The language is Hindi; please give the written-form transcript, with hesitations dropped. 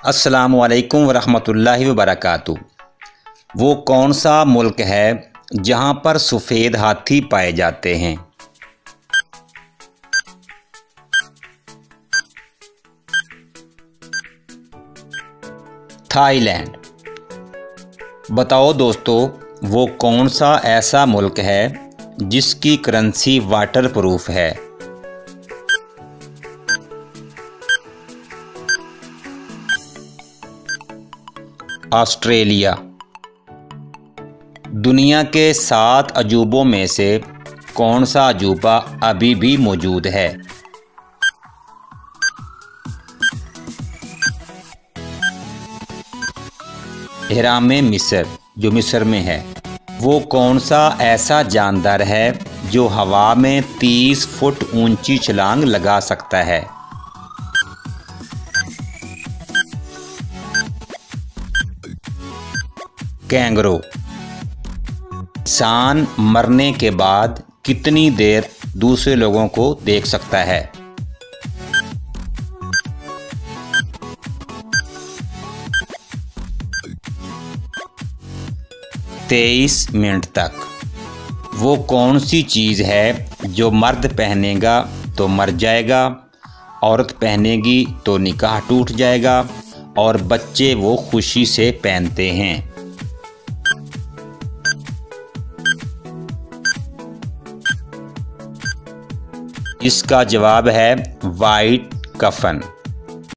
अस्सलामुअलैकुम वरहमतुल्लाहि वबरकातुहू। वो कौन सा मुल्क है जहाँ पर सफ़ेद हाथी पाए जाते हैं? थाईलैंड। बताओ दोस्तों, वो कौन सा ऐसा मुल्क है जिसकी करेंसी वाटर प्रूफ है? ऑस्ट्रेलिया। दुनिया के 7 अजूबों में से कौन सा अजूबा अभी भी मौजूद है? एहराम मिस्र, जो मिस्र में है। वो कौन सा ऐसा जानदार है जो हवा में 30 फुट ऊंची छलांग लगा सकता है? कैंगरू। इंसान मरने के बाद कितनी देर दूसरे लोगों को देख सकता है? 23 मिनट तक। वो कौन सी चीज़ है जो मर्द पहनेगा तो मर जाएगा, औरत पहनेगी तो निकाह टूट जाएगा और बच्चे वो खुशी से पहनते हैं? इसका जवाब है वाइट कफन।